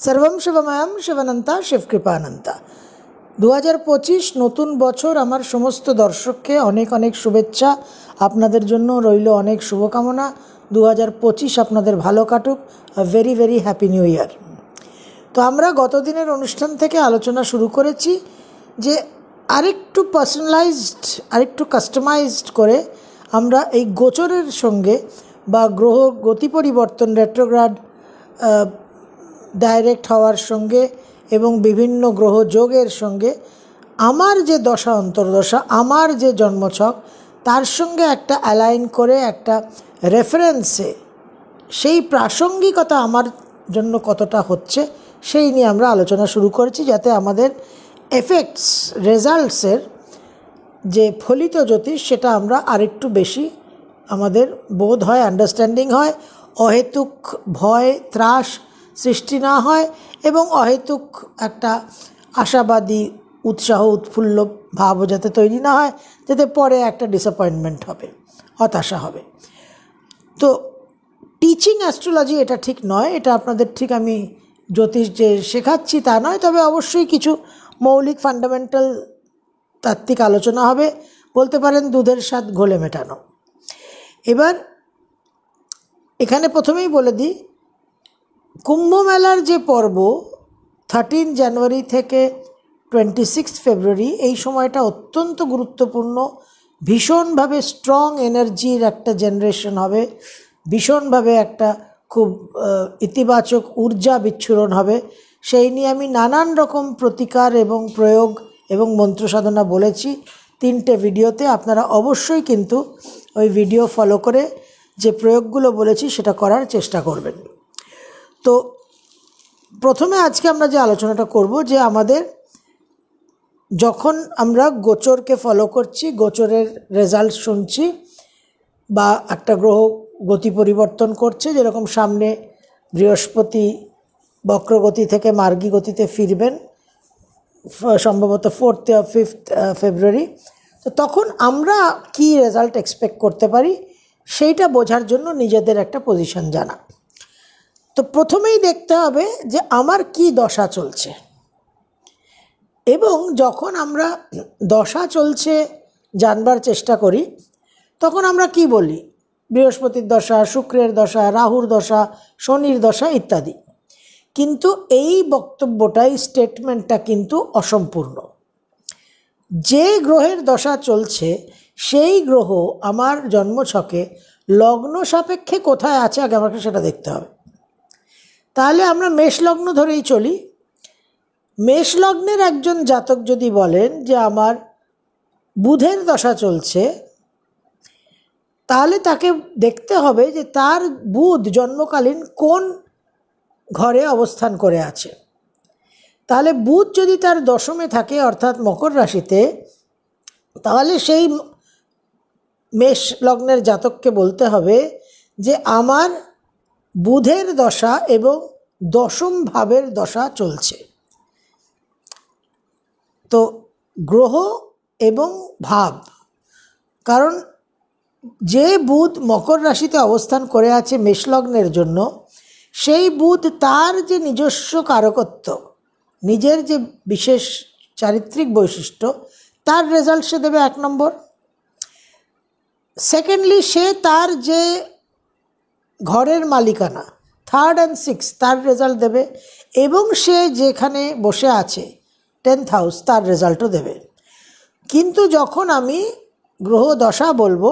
सर्वम शिवमयम शिवानंता शिवकृपानंता 2025 নতুন বছর। আমার সমস্ত দর্শককে অনেক অনেক শুভেচ্ছা, আপনাদের জন্য রইল অনেক শুভকামনা। 2025 আপনাদের ভালো কাটুক। Very very happy new year. তো আমরা গত দিনের অনুষ্ঠান থেকে আলোচনা শুরু করেছি যে আরেকটু পার্সোনালাইজড, আরেকটু কাস্টমাইজড করে আমরা এই গোচরের সঙ্গে বা গ্রহ গতি পরিবর্তন, রেট্রোগ্রাড ডাইরেক্ট হওয়ার সঙ্গে এবং বিভিন্ন গ্রহ যোগের সঙ্গে আমার যে দশা অন্তর্দশা, আমার যে জন্মছক, তার সঙ্গে একটা অ্যালাইন করে একটা রেফারেন্সে সেই প্রাসঙ্গিকতা আমার জন্য কতটা হচ্ছে সেই নিয়ে আমরা আলোচনা শুরু করেছি, যাতে আমাদের এফেক্টস, রেজাল্টসের যে ফলিত জ্যোতিষ সেটা আমরা আরেকটু বেশি আমাদের বোধ হয়, আন্ডারস্ট্যান্ডিং হয়, অহেতুক ভয় ত্রাস সৃষ্টি না হয় এবং অহেতুক একটা আশাবাদী উৎসাহ উৎফুল্ল ভাবও যাতে তৈরি না হয়, যাতে পরে একটা ডিসঅ্যাপয়েন্টমেন্ট হবে, হতাশা হবে। তো টিচিং অ্যাস্ট্রোলজি এটা ঠিক নয়, এটা আপনাদের ঠিক আমি জ্যোতিষ যে শেখাচ্ছি তা নয়, তবে অবশ্যই কিছু মৌলিক ফান্ডামেন্টাল তাত্ত্বিক আলোচনা হবে, বলতে পারেন দুধের স্বাদ ঘোলে মেটানো। এবার এখানে প্রথমেই বলে দিই, কুম্ভ মেলার যে পর্ব 13 জানুয়ারি থেকে 26 ফেব্রুয়ারি, এই সময়টা অত্যন্ত গুরুত্বপূর্ণ। ভীষণভাবে স্ট্রং এনার্জির একটা জেনারেশন হবে, ভীষণভাবে একটা খুব ইতিবাচক ঊর্জা বিচ্ছুরণ হবে। সেই নিয়ে আমি নানান রকম প্রতিকার এবং প্রয়োগ এবং মন্ত্র সাধনা বলেছি 3টে ভিডিওতে। আপনারা অবশ্যই কিন্তু ওই ভিডিও ফলো করে যে প্রয়োগগুলো বলেছি সেটা করার চেষ্টা করবেন। তো প্রথমে আজকে আমরা যে আলোচনাটা করব, যে আমাদের যখন আমরা গোচরকে ফলো করছি, গোচরের রেজাল্ট শুনছি, বা একটা গ্রহ গতি পরিবর্তন করছে, যেরকম সামনে বৃহস্পতি বক্রগতি থেকে মার্গী গতিতে ফিরবেন সম্ভবত 4th or 5th ফেব্রুয়ারি। তো তখন আমরা কি রেজাল্ট এক্সপেক্ট করতে পারি সেইটা বোঝার জন্য নিজেদের একটা পজিশন জানা। তো প্রথমেই দেখতে হবে যে আমার কি দশা চলছে, এবং যখন আমরা দশা চলছে জানবার চেষ্টা করি তখন আমরা কি বলি, বৃহস্পতির দশা, শুক্রের দশা, রাহুর দশা, শনির দশা ইত্যাদি। কিন্তু এই বক্তব্যটাই, স্টেটমেন্টটা কিন্তু অসম্পূর্ণ। যে গ্রহের দশা চলছে সেই গ্রহ আমার জন্মছকে লগ্ন সাপেক্ষে কোথায় আছে আগে আমাকে সেটা দেখতে হবে। তাহলে আমরা মেষ লগ্ন ধরেই চলি। মেষ লগ্নের একজন জাতক যদি বলেন যে আমার বুধের দশা চলছে, তাহলে তাকে দেখতে হবে যে তার বুধ জন্মকালীন কোন ঘরে অবস্থান করে আছে। তাহলে বুধ যদি তার দশমে থাকে, অর্থাৎ মকর রাশিতে, তাহলে সেই মেষ লগ্নের জাতককে বলতে হবে যে আমার বুধের দশা এবং দশম ভাবের দশা চলছে। তো গ্রহ এবং ভাব, কারণ যে বুধ মকর রাশিতে অবস্থান করে আছে মেষলগ্নের জন্য, সেই বুধ তার যে নিজস্ব কারকত্ব, নিজের যে বিশেষ চারিত্রিক বৈশিষ্ট্য, তার রেজাল্ট সে দেবে 1 নম্বর। সেকেন্ডলি, সে তার যে ঘরের মালিকানা 3rd and 6th তার রেজাল্ট দেবে, এবং সে যেখানে বসে আছে 10th হাউস তার রেজাল্টও দেবে। কিন্তু যখন আমি গ্রহ দশা বলবো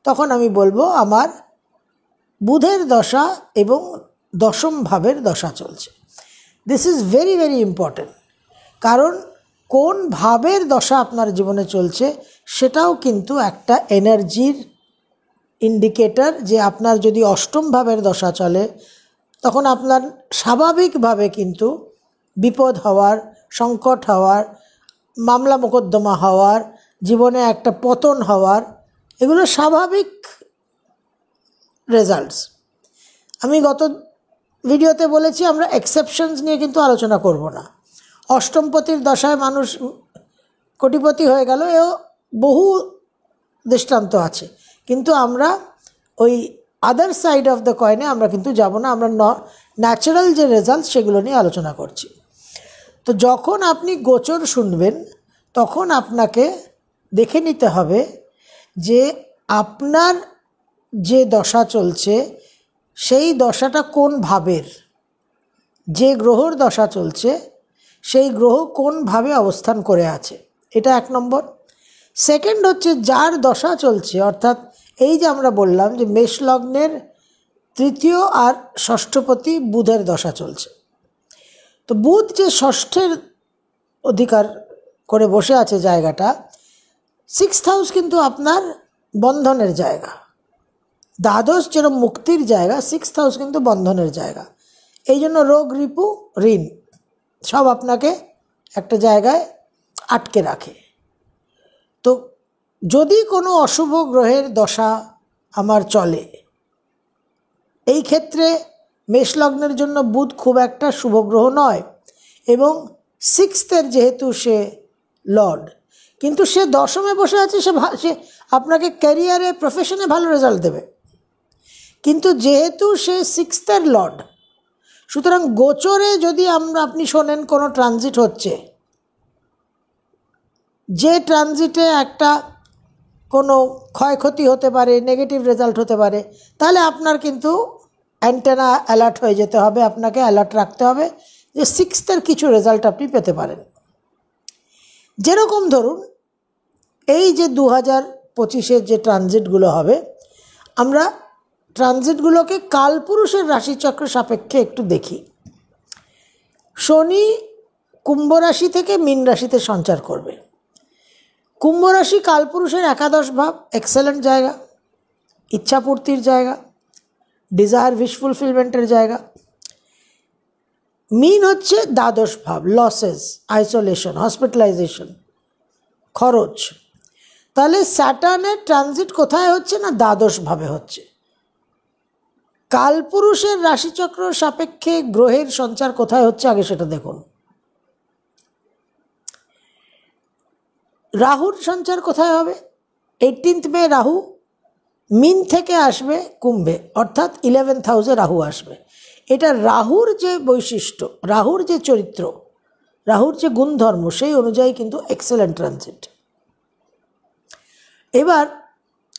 তখন আমি বলবো আমার বুধের দশা এবং দশম ভাবের দশা চলছে। This is very very important, কারণ কোন ভাবের দশা আপনার জীবনে চলছে সেটাও কিন্তু একটা এনার্জির ইন্ডিকেটর। যে আপনার যদি অষ্টম ভাবের দশা চলে তখন আপনার স্বাভাবিকভাবে কিন্তু বিপদ হওয়ার, সংকট হওয়ার, মামলা মোকদ্দমা হওয়ার, জীবনে একটা পতন হওয়ার, এগুলো স্বাভাবিক রেজাল্টস। আমি গত ভিডিওতে বলেছি আমরা এক্সেপশনস নিয়ে কিন্তু আলোচনা করব না। অষ্টমপতির দশায় মানুষ কোটিপতি হয়ে গেল, এও বহু দৃষ্টান্ত আছে, কিন্তু আমরা ওই আদার সাইড অফ দ্য কয়েনে আমরা কিন্তু যাব না। আমরা ন্যাচারাল যে রেজাল্ট সেগুলো নিয়ে আলোচনা করছি। তো যখন আপনি গোচর শুনবেন তখন আপনাকে দেখে নিতে হবে যে আপনার যে দশা চলছে সেই দশাটা কোন ভাবের, যে গ্রহর দশা চলছে সেই গ্রহ কোন ভাবে অবস্থান করে আছে, এটা 1 নম্বর। সেকেন্ড হচ্ছে যার দশা চলছে, অর্থাৎ এই যে আমরা বললাম যে মেষ লগ্নের তৃতীয় আর ষষ্ঠপতি বুধের দশা চলছে। তো বুধ যে ষষ্ঠের অধিকার করে বসে আছে জায়গাটা, 6th হাউস কিন্তু আপনার বন্ধনের জায়গা। দ্বাদশ যেরকম মুক্তির জায়গা, 6th হাউস কিন্তু বন্ধনের জায়গা। এই জন্য রোগ, রিপু, ঋণ সব আপনাকে একটা জায়গায় আটকে রাখে। তো যদি কোনো অশুভ গ্রহের দশা আমার চলে, এই ক্ষেত্রে মেষলগ্নের জন্য বুধ খুব একটা শুভ গ্রহ নয়, এবং 6th-এর যেহেতু সে লর্ড, কিন্তু সে দশমে বসে আছে, সে আপনাকে ক্যারিয়ারে, প্রফেশনে ভালো রেজাল্ট দেবে। কিন্তু যেহেতু সে 6th-এর লর্ড, সুতরাং গোচরে যদি আপনি শোনেন কোনো ট্রানজিট হচ্ছে, যে ট্রানজিটে একটা কোনো ক্ষয়ক্ষতি হতে পারে, নেগেটিভ রেজাল্ট হতে পারে, তাহলে আপনার কিন্তু অ্যান্টেনা অ্যালার্ট হয়ে যেতে হবে, আপনাকে অ্যালার্ট রাখতে হবে যে 6th-এর কিছু রেজাল্ট আপনি পেতে পারেন। যেরকম ধরুন এই যে 2025-এর যে ট্রানজিটগুলো হবে, আমরা ট্রানজিটগুলোকে কালপুরুষের রাশিচক্র সাপেক্ষে একটু দেখি। শনি কুম্ভ রাশি থেকে মীন রাশিতে সঞ্চার করবে। কুম্ভ রাশি কালপুরুষের একাদশ ভাব, এক্সেলেন্ট জায়গা, ইচ্ছাপূর্তির জায়গা, ডিজায়ার উইশ ফুলফিলমেন্টের জায়গা। মীন হচ্ছে দ্বাদশ ভাব, লসেস, আইসোলেশন, হসপিটালাইজেশন, খরচ। তাহলে স্যাটার্নের ট্রানজিট কোথায় হচ্ছে না, দ্বাদশ ভাবে হচ্ছে। কালপুরুষের রাশিচক্র সাপেক্ষে গ্রহের সঞ্চার কোথায় হচ্ছে আগে সেটা দেখুন। রাহুর সঞ্চার কোথায় হবে? 18 মে রাহু মীন থেকে আসবে কুম্ভে, অর্থাৎ 11th হাউসে রাহু আসবে। এটা রাহুর যে বৈশিষ্ট্য, রাহুর যে চরিত্র, রাহুর যে গুণধর্ম, সেই অনুযায়ী কিন্তু এক্সেলেন্ট ট্রানজিট। এবার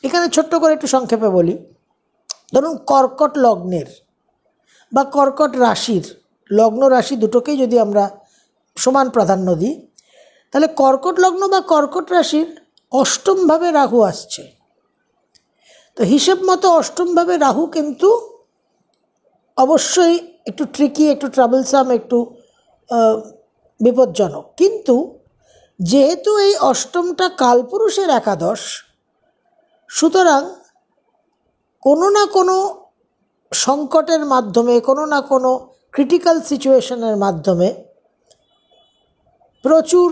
এখানে ছোট্ট করে একটু সংক্ষেপে বলি। ধরুন কর্কট লগ্নের বা কর্কট রাশির, লগ্ন রাশি দুটোকেই যদি আমরা সমান প্রাধান্য দিই, তাহলে কর্কট লগ্ন বা কর্কট রাশির অষ্টমভাবে রাহু আসছে। তো হিসেব মতো অষ্টমভাবে রাহু কিন্তু অবশ্যই একটু ট্রিকি, একটু ট্রাবলসাম, একটু বিপজ্জনক। কিন্তু যেহেতু এই অষ্টমটা কালপুরুষের একাদশ, সুতরাং কোনো না কোনো সংকটের মাধ্যমে, কোনো না কোনো ক্রিটিক্যাল সিচুয়েশনের মাধ্যমে প্রচুর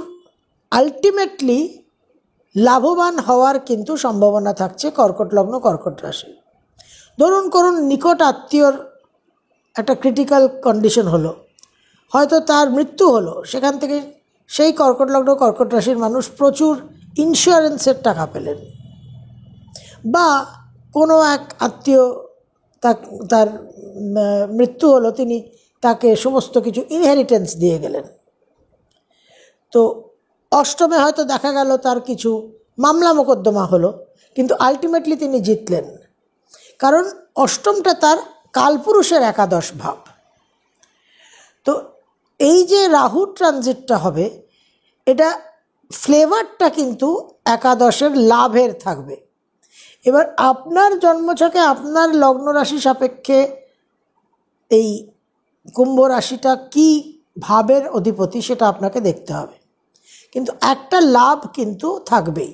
আলটিমেটলি লাভবান হওয়ার কিন্তু সম্ভাবনা থাকছে কর্কট লগ্ন, কর্কট রাশি। ধরুন করুন নিকট আত্মীয়র একটা ক্রিটিক্যাল কন্ডিশন হলো, হয়তো তার মৃত্যু হলো, সেখান থেকে সেই কর্কট লগ্ন, কর্কট রাশির মানুষ প্রচুর ইন্স্যুরেন্সের টাকা পেলেন, বা কোনো এক আত্মীয় তার মৃত্যু হলো, তিনি তাকে সমস্ত কিছু ইনহেরিটেন্স দিয়ে গেলেন। তো অষ্টমে হয়তো দেখা গেল তার কিছু মামলা মোকদ্দমা হলো, কিন্তু আলটিমেটলি তিনি জিতলেন, কারণ অষ্টমটা তার কালপুরুষের একাদশ ভাব। তো এই যে রাহুর ট্রানজিটটা হবে, এটা ফ্লেভারটা কিন্তু একাদশের লাভের থাকবে। এবার আপনার জন্মছকে আপনার লগ্ন রাশি সাপেক্ষে এই কুম্ভ রাশিটা কী ভাবের অধিপতি সেটা আপনাকে দেখতে হবে, কিন্তু একটা লাভ কিন্তু থাকবেই।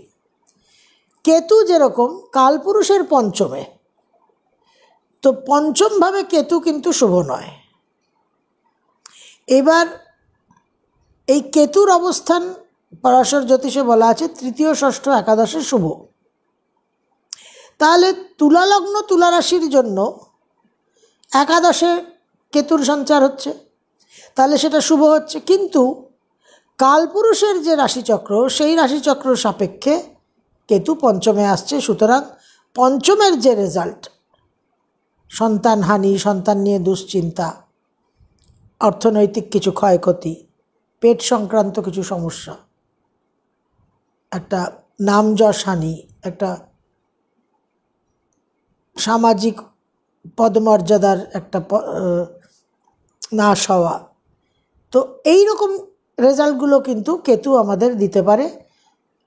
কেতু যেরকম কালপুরুষের পঞ্চমে, তো পঞ্চমভাবে কেতু কিন্তু শুভ নয়। এবার এই কেতুর অবস্থান পরাশর জ্যোতিষে বলা আছে তৃতীয়, ষষ্ঠ, একাদশে শুভ। তাহলে তুলা লগ্ন, তুলা রাশির জন্য একাদশে কেতুর সঞ্চার হচ্ছে, তাহলে সেটা শুভ হচ্ছে। কিন্তু কালপুরুষের যে রাশিচক্র, সেই রাশিচক্র সাপেক্ষে কেতু পঞ্চমে আসছে, সুতরাং পঞ্চমের যে রেজাল্ট, সন্তানহানি, সন্তান নিয়ে দুশ্চিন্তা, অর্থনৈতিক কিছু ক্ষয়ক্ষতি, পেট সংক্রান্ত কিছু সমস্যা, একটা নাম যশ হানি, একটা সামাজিক পদমর্যাদার একটা নাশ হওয়া। তো এই রকম রেজাল্টগুলো কিন্তু কেতু আমাদের দিতে পারে।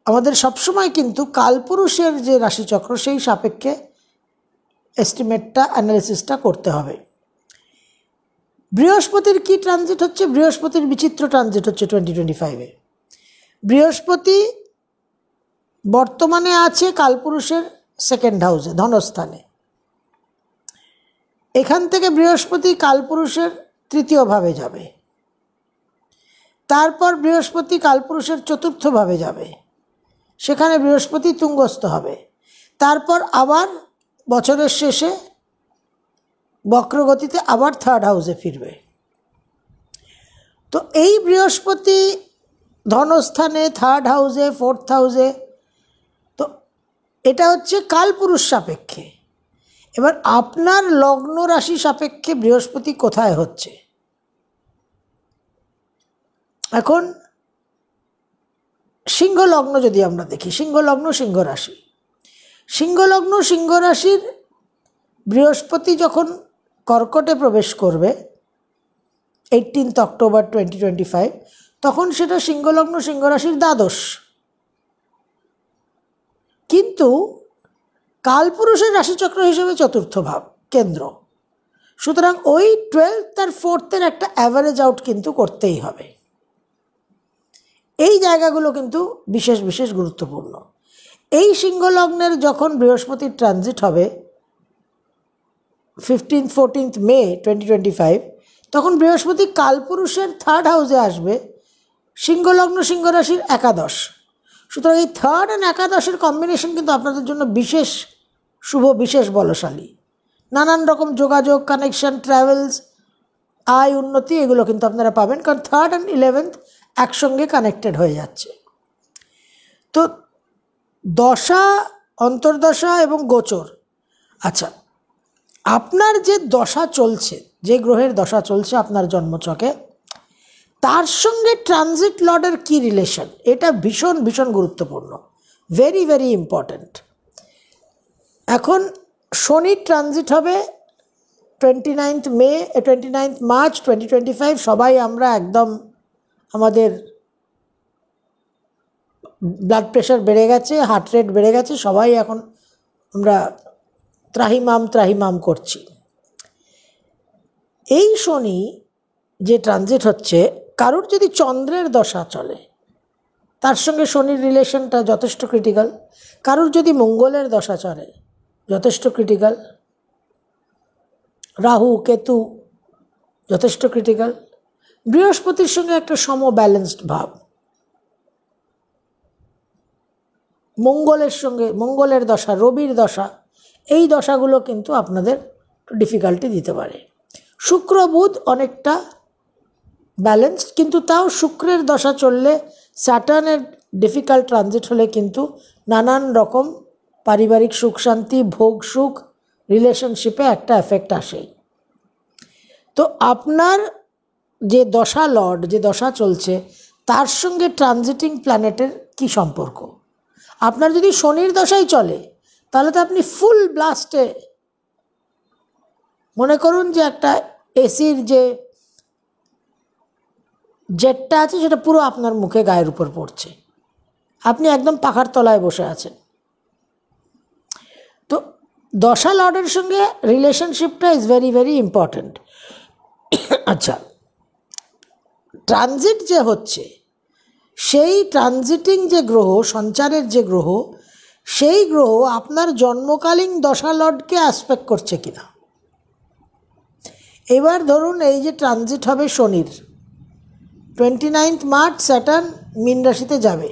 আমাদের সবসময় কিন্তু কালপুরুষের যে রাশিচক্র সেই সাপেক্ষে এস্টিমেটটা, অ্যানালিসিসটা করতে হবে। বৃহস্পতির কি ট্রানজিট হচ্ছে? বৃহস্পতির বিচিত্র ট্রানজিট হচ্ছে 2025-এ। বৃহস্পতি বর্তমানে আছে কালপুরুষের সেকেন্ড হাউসে, ধনস্থানে। এখান থেকে বৃহস্পতি কালপুরুষের তৃতীয় ভাবে যাবে, তারপর বৃহস্পতি কালপুরুষের চতুর্থ ভাবে যাবে, সেখানে বৃহস্পতি তুঙ্গস্থ হবে, তারপর আবার বছরের শেষে বক্রগতিতে আবার থার্ড হাউসে ফিরবে। তো এই বৃহস্পতি ধনস্থানে, থার্ড হাউসে, ফোর্থ হাউসে, তো এটা হচ্ছে কালপুরুষ সাপেক্ষে। এবার আপনার লগ্ন রাশি সাপেক্ষে বৃহস্পতি কোথায় হচ্ছে? এখন সিংহ লগ্ন যদি আমরা দেখি, সিংহ লগ্ন, সিংহ রাশি, সিংহ লগ্ন, সিংহ রাশির বৃহস্পতি যখন কর্কটে প্রবেশ করবে 18 অক্টোবর 2025, তখন সেটা সিংহ লগ্ন, সিংহ রাশির দ্বাদশ। কিন্তু কালপুরুষের রাশিচক্র হিসেবে চতুর্থ ভাব, কেন্দ্র। সুতরাং ওই 12th আর 4th একটা অ্যাভারেজ আউট কিন্তু করতেই হবে। এই জায়গাগুলো কিন্তু বিশেষ বিশেষ গুরুত্বপূর্ণ। এই সিংহ লগ্নের যখন বৃহস্পতির ট্রানজিট হবে 15-14 মে 2025, তখন বৃহস্পতি কালপুরুষের থার্ড হাউসে আসবে, সিংহ লগ্ন, সিংহ রাশির একাদশ। সুতরাং এই থার্ড অ্যান্ড একাদশের কম্বিনেশন কিন্তু আপনাদের জন্য বিশেষ শুভ, বিশেষ বলশালী। নানান রকম যোগাযোগ, কানেকশন, ট্রাভেলস, আয় উন্নতি, এগুলো কিন্তু আপনারা পাবেন, কারণ 3rd and 11th একসঙ্গে কানেক্টেড হয়ে যাচ্ছে। তো দশা, অন্তর্দশা এবং গোচর। আচ্ছা, আপনার যে দশা চলছে, যে গ্রহের দশা চলছে আপনার জন্মছকে, তার সঙ্গে ট্রানজিট লর্ডের কী রিলেশন, এটা ভীষণ ভীষণ গুরুত্বপূর্ণ, ভেরি ভেরি ইম্পর্ট্যান্ট। এখন শনির ট্রানজিট হবে 29 মার্চ 2025। সবাই আমরা একদম, আমাদের ব্লাড প্রেশার বেড়ে গেছে, হার্ট রেট বেড়ে গেছে, সবাই এখন আমরা ত্রাহিমাম করছি। এই শনি যে ট্রানজিট হচ্ছে, কারোর যদি চন্দ্রের দশা চলে তার সঙ্গে শনির রিলেশনটা যথেষ্ট ক্রিটিক্যাল, কারোর যদি মঙ্গলের দশা চলে যথেষ্ট ক্রিটিক্যাল, রাহু কেতু যথেষ্ট ক্রিটিক্যাল, বৃহস্পতির সঙ্গে একটা সম ব্যালেন্সড ভাব, মঙ্গলের সঙ্গে, মঙ্গলের দশা, রবির দশা, এই দশাগুলো কিন্তু আপনাদের ডিফিকাল্টি দিতে পারে। শুক্র বুধ অনেকটা ব্যালেন্সড, কিন্তু তাও শুক্রের দশা চললে, স্যাটার্নের ডিফিকাল্ট ট্রানজিট হলে কিন্তু নানান রকম পারিবারিক সুখ শান্তি, ভোগ সুখ, রিলেশনশিপে একটা এফেক্ট আসেই। তো আপনার যে দশা লর্ড, যে দশা চলছে, তার সঙ্গে ট্রানজিটিং প্ল্যানেটের কি সম্পর্ক? আপনার যদি শনির দশাই চলে তাহলে তো আপনি ফুল ব্লাস্টে, মনে করুন যে একটা এসির যে জেটটা আছে সেটা পুরো আপনার মুখে, গায়ের উপর পড়ছে, আপনি একদম পাখার তলায় বসে আছেন। তো দশা লর্ডের সঙ্গে রিলেশনশিপটা ইজ ভেরি ভেরি ইম্পর্ট্যান্ট। আচ্ছা, ট্রানজিট যে হচ্ছে, সেই ট্রানজিটিং যে গ্রহ, সঞ্চারের যে গ্রহ, সেই গ্রহ আপনার জন্মকালীন দশা লর্ডকে অ্যাসপেক্ট করছে কিনা। এবার ধরুন এই যে ট্রানজিট হবে শনির 29 মার্চ, স্যাটার্ন মীন রাশিতে যাবে।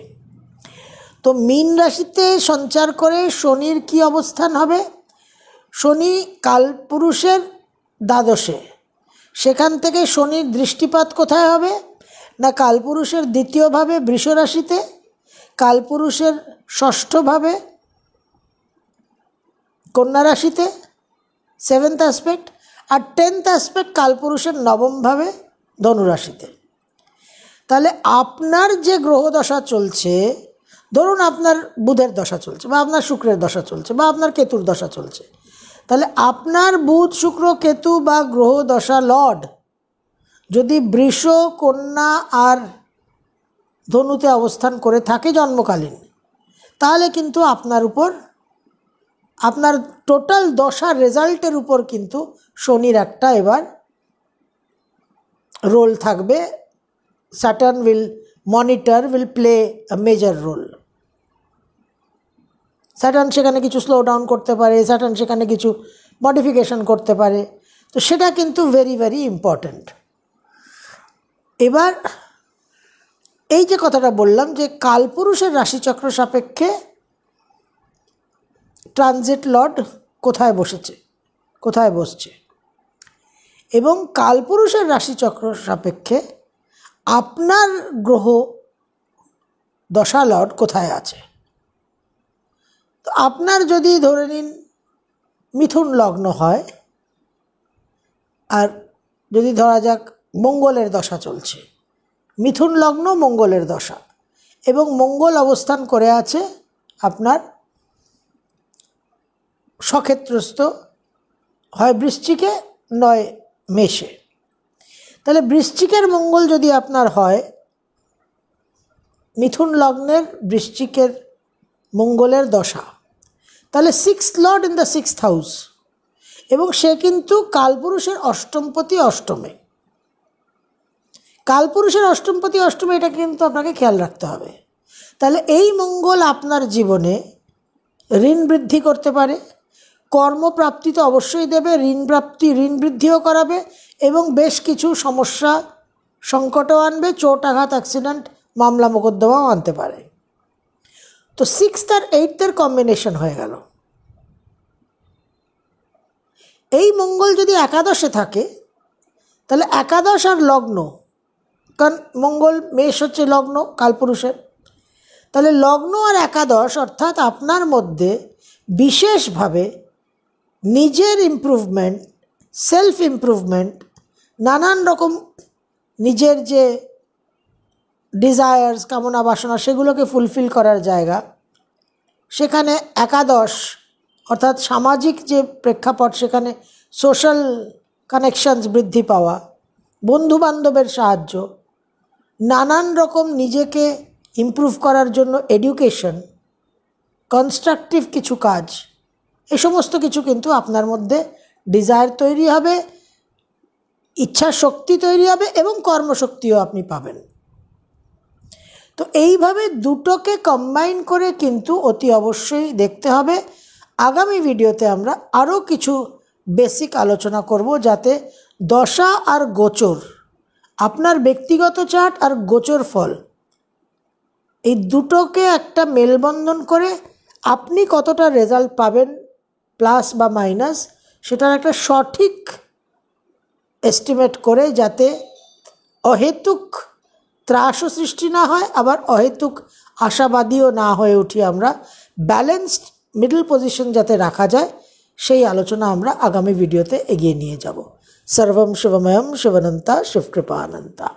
তো মীন রাশিতে সঞ্চার করে শনির কি অবস্থান হবে? শনি কালপুরুষের দ্বাদশে, সেখান থেকে শনির দৃষ্টিপাত কোথায় হবে না কালপুরুষের দ্বিতীয় ভাবে বৃষ রাশিতে, কালপুরুষের ষষ্ঠ ভাবে কন্যা রাশিতে 7th অ্যাসপেক্ট, আর 10th অ্যাসপেক্ট কালপুরুষের নবম ভাবে ধনুরাশিতে। তাহলে আপনার যে গ্রহ দশা চলছে, ধরুন আপনার বুধের দশা চলছে, বা আপনার শুক্রের দশা চলছে, বা আপনার কেতুর দশা চলছে, তাহলে আপনার বুধ শুক্র কেতু বা গ্রহ দশা লর্ড যদি বৃষ, কন্যা আর ধনুতে অবস্থান করে থাকে জন্মকালীন, তাহলে কিন্তু আপনার উপর, আপনার টোটাল দশার রেজাল্টের উপর কিন্তু শনির একটা এবার রোল থাকবে। Saturn will monitor, will play a major role. Saturn সেখানে কিছু স্লো ডাউন করতে পারে, Saturn সেখানে কিছু মডিফিকেশন করতে পারে, তো সেটা কিন্তু ভেরি ভেরি ইম্পর্ট্যান্ট। এবার এই যে কথাটা বললাম যে কালপুরুষের রাশিচক্র সাপেক্ষে ট্রানজিট লর্ড কোথায় বসেছে, কোথায় বসছে, এবং কালপুরুষের রাশিচক্র সাপেক্ষে আপনার গ্রহ দশা লর্ড কোথায় আছে। তো আপনার যদি ধরে নিন মিথুন লগ্ন হয়, আর যদি ধরা যাক মঙ্গলের দশা চলছে, মিথুন লগ্ন মঙ্গলের দশা, এবং মঙ্গল অবস্থান করে আছে আপনার সক্ষেত্রস্থ হয় বৃশ্চিকে নয় মেষে। তাহলে বৃশ্চিকের মঙ্গল যদি আপনার হয়, মিথুন লগ্নের বৃশ্চিকের মঙ্গলের দশা, তাহলে 6th Lord in the 6th house, এবং সে কিন্তু কালপুরুষের অষ্টমপতি অষ্টমে। কালপুরুষের অষ্টমপতি অষ্টমে, এটা কিন্তু আপনাকে খেয়াল রাখতে হবে। তাহলে এই মঙ্গল আপনার জীবনে ঋণ বৃদ্ধি করতে পারে, কর্মপ্রাপ্তি তো অবশ্যই দেবে, ঋণ প্রাপ্তি, ঋণ বৃদ্ধিও করাবে, এবং বেশ কিছু সমস্যা সংকটও আনবে, চোট আঘাত অ্যাক্সিডেন্ট মামলা মোকদ্দমাও আনতে পারে। তো 6th আর 8th কম্বিনেশন হয়ে গেল। এই মঙ্গল যদি একাদশে থাকে, তাহলে একাদশ আর লগ্ন, কারণ মঙ্গল মেষ হচ্ছে লগ্ন কালপুরুষের, তাহলে লগ্ন আর একাদশ অর্থাৎ আপনার মধ্যে বিশেষভাবে নিজের ইমপ্রুভমেন্ট, সেলফ ইমপ্রুভমেন্ট, নানান রকম নিজের যে ডিজায়ার্স, কামনা বাসনা, সেগুলোকে ফুলফিল করার জায়গা, সেখানে একাদশ অর্থাৎ সামাজিক যে প্রেক্ষাপট, সেখানে সোশ্যাল কানেকশনস বৃদ্ধি পাওয়া, বন্ধুবান্ধবের সাহায্য, নানান রকম নিজেকে ইমপ্রুভ করার জন্য এডুকেশন, কনস্ট্রাকটিভ কিছু কাজ, এই সমস্ত কিছু কিন্তু আপনার মধ্যে ডিজায়ার তৈরি হবে, ইচ্ছা শক্তি তৈরি হবে, এবং কর্মশক্তিও আপনি পাবেন। তো এইভাবে দুটোকে কম্বাইন করে কিন্তু অতি অবশ্যই দেখতে হবে। আগামী ভিডিওতে আমরা আরও কিছু বেসিক আলোচনা করব, যাতে দশা আর গোচর, আপনার ব্যক্তিগত চার্ট আর গোচর ফল, এই দুটোকে একটা মেলবন্ধন করে আপনি কতটা রেজাল্ট পাবেন, প্লাস বা মাইনাস, সেটার একটা সঠিক এস্টিমেট করে, যাতে অহেতুক ত্রাসও সৃষ্টি না হয়, আবার অহেতুক আশাবাদীও না হয়ে উঠি আমরা, ব্যালেন্সড মিডল পজিশন যাতে রাখা যায়, সেই আলোচনা আমরা আগামী ভিডিওতে এগিয়ে নিয়ে যাব। সর্বম শিবময়ম শিবানন্তা শিবকৃপানন্তা।